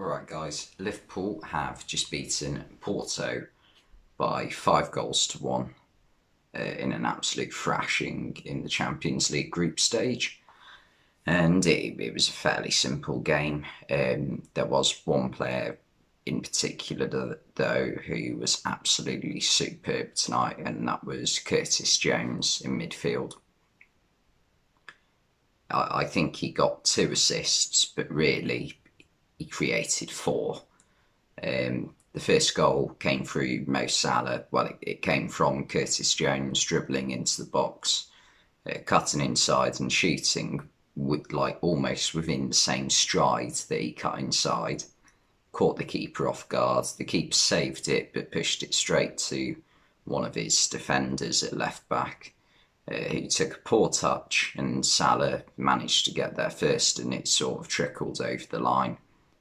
Alright guys, Liverpool have just beaten Porto by 5 goals to 1 in an absolute thrashing in the Champions League group stage. And it was a fairly simple game. There was one player in particular though who was absolutely superb tonight, and that was Curtis Jones in midfield. I think he got 2 assists, but really he created 4. The first goal came through Mo Salah. Well, it came from Curtis Jones dribbling into the box, cutting inside and shooting with almost within the same stride that he cut inside. Caught the keeper off guard. The keeper saved it, but pushed it straight to one of his defenders at left back, who took a poor touch, and Salah managed to get there first, and it sort of trickled over the line,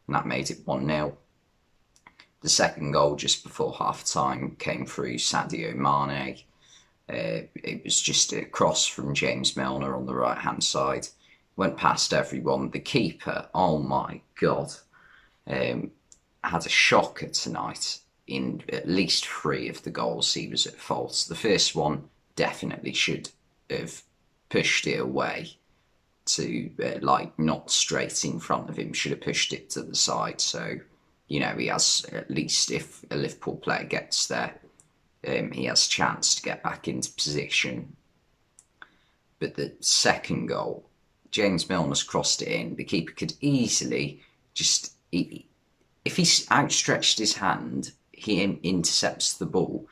and that made it 1-0. The second goal just before half-time came through Sadio Mane. It was just a cross from James Milner on the right-hand side. Went past everyone. The keeper, oh my God, had a shocker tonight. In at least 3 of the goals he was at fault. The first one definitely should have pushed it away to not straight in front of him, should have pushed it to the side. So, he has, at least if a Liverpool player gets there, he has a chance to get back into position. But the second goal, James Milner's crossed it in. The keeper could easily just, if he outstretched his hand, he intercepts the ball.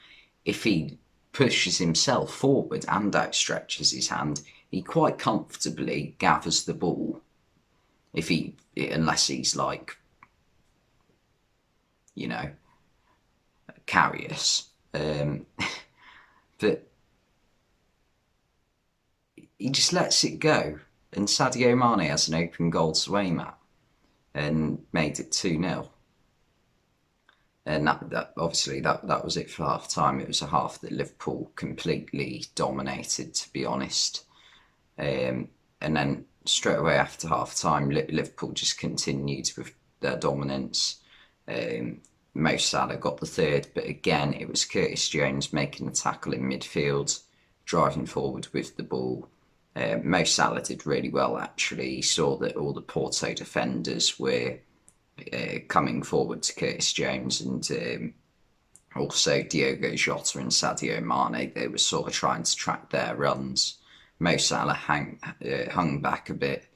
If he pushes himself forward and outstretches his hand, he quite comfortably gathers the ball. Unless he's carious. But he just lets it go. And Sadio Mane has an open goal to aim at and made it 2-0. And that obviously that was it for half time. It was a half that Liverpool completely dominated, to be honest. And then straight away after half time, Liverpool just continued with their dominance. Mo Salah got the third, but again it was Curtis Jones making the tackle in midfield, driving forward with the ball. Mo Salah did really well, actually. He saw that all the Porto defenders were coming forward to Curtis Jones, and also Diogo Jota and Sadio Mane. They were sort of trying to track their runs. Mo Salah hung back a bit.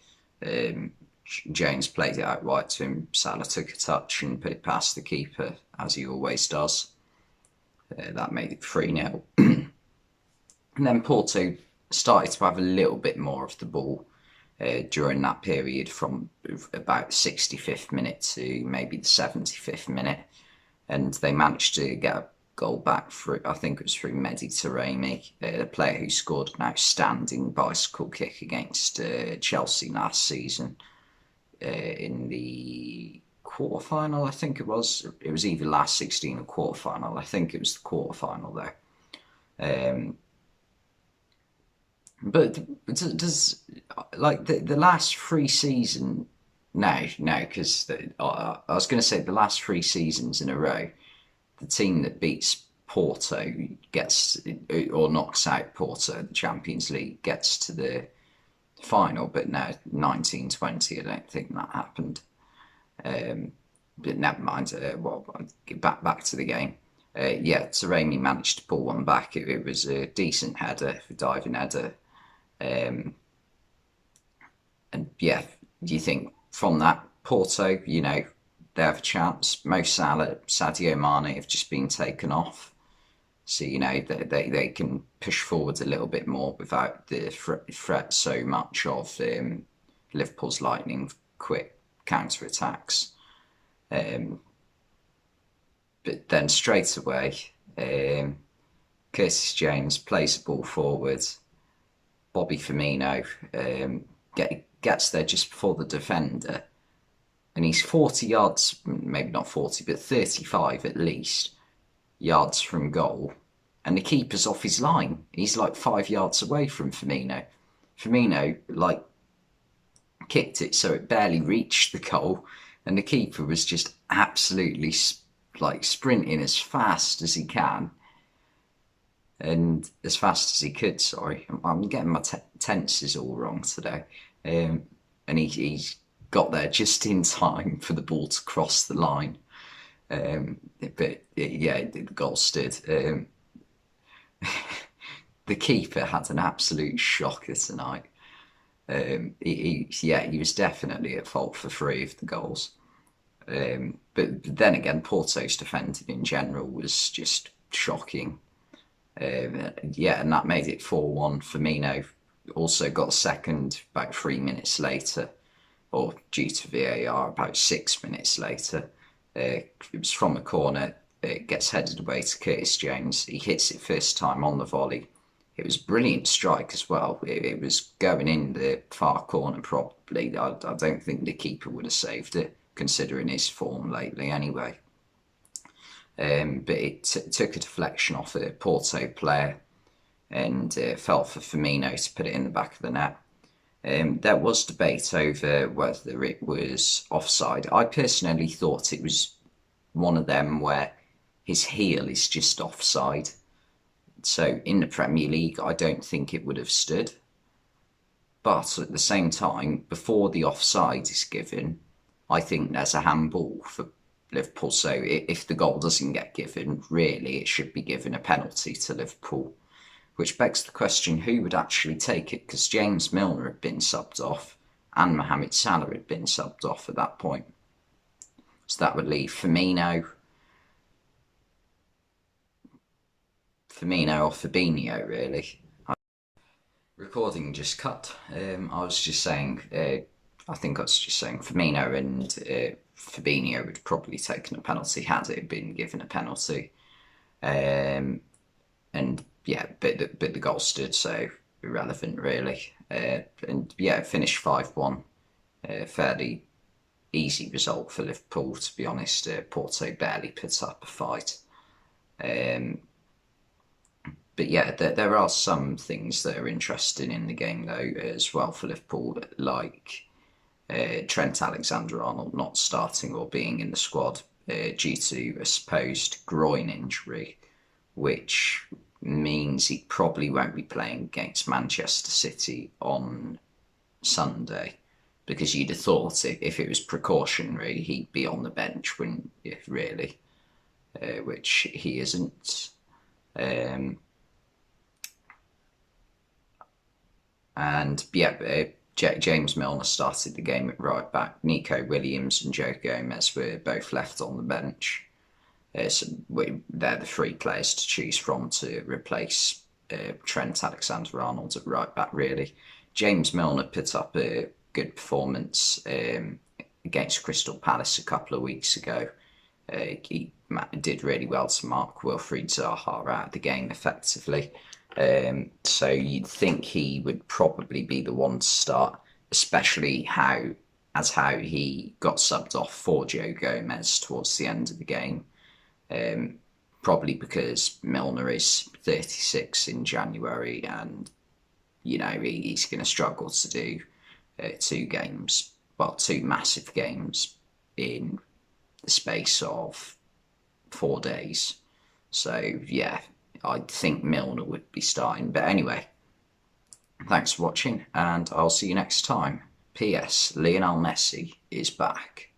Jones played it out wide to him. Salah took a touch and put it past the keeper, as he always does. That made it 3-0. And then Porto started to have a little bit more of the ball during that period, from about the 65th minute to maybe the 75th minute. And they managed to get a goal back through, I think it was through Mehdi Taremi, the player who scored an outstanding bicycle kick against Chelsea last season. In the quarterfinal, I think it was. It was either last 16 or quarterfinal. I think it was the quarterfinal though. But does the last 3 seasons? No, because I was going to say the last 3 seasons in a row, the team that beats Porto gets, or knocks out Porto in the Champions League, gets to the final. But no, 1920, I don't think that happened. But never mind. Back to the game. Taremi managed to pull one back. It was a decent header, a diving header. And yeah, do you think from that, Porto, they have a chance? Mo Salah, Sadio Mane have just been taken off. So, they can push forward a little bit more without the threat so much of Liverpool's lightning quick counter-attacks. But then straight away, Curtis Jones plays the ball forward. Bobby Firmino gets there just before the defender, and he's 40 yards, maybe not 40, but 35 at least, yards from goal, and the keeper's off his line. He's 5 yards away from Firmino. Firmino kicked it so it barely reached the goal, and the keeper was just absolutely like sprinting as fast as he can and as fast as he could. Sorry, I'm getting my tenses all wrong today. And he's got there just in time for the ball to cross the line. But yeah, the goal stood. The keeper had an absolute shocker tonight. He was definitely at fault for 3 of the goals. But then again, Porto's defending in general was just shocking. Yeah, and that made it 4-1. Firmino also got a second about 3 minutes later, or due to VAR about 6 minutes later. It was from a corner. It gets headed away to Curtis Jones. He hits it first time on the volley. It was a brilliant strike as well. It was going in the far corner probably. I don't think the keeper would have saved it, considering his form lately anyway. But it took a deflection off a Porto player and fell for Firmino to put it in the back of the net. There was debate over whether it was offside. I personally thought it was one of them where his heel is just offside. So in the Premier League, I don't think it would have stood. But at the same time, before the offside is given, I think there's a handball for Liverpool. So if the goal doesn't get given, really it should be given a penalty to Liverpool. Which begs the question, who would actually take it? Because James Milner had been subbed off and Mohamed Salah had been subbed off at that point. So that would leave Firmino or Fabinho, really. Recording just cut. I was just saying, Firmino and Fabinho would have probably taken a penalty had it been given a penalty. And yeah, but the goal stood, so irrelevant really. And yeah, it finished 5-1. Fairly easy result for Liverpool, to be honest. Porto barely put up a fight. But yeah, there are some things that are interesting in the game though as well for Liverpool, like Trent Alexander-Arnold not starting or being in the squad due to a supposed groin injury, which means he probably won't be playing against Manchester City on Sunday, because you'd have thought if it was precautionary he'd be on the bench, wouldn't you, really? Which he isn't. And yeah, James Milner started the game at right back. Nico Williams and Joe Gomez were both left on the bench. So they're the 3 players to choose from to replace Trent Alexander-Arnold at right back, really. James Milner put up a good performance against Crystal Palace a couple of weeks ago. He did really well to mark Wilfried Zaha out of the game effectively. So you'd think he would probably be the one to start, especially how he got subbed off for Joe Gomez towards the end of the game. Probably because Milner is 36 in January, and you know he's going to struggle to do 2 massive games in the space of 4 days. So yeah, I think Milner would be starting. But anyway, thanks for watching, and I'll see you next time. P.S. Lionel Messi is back.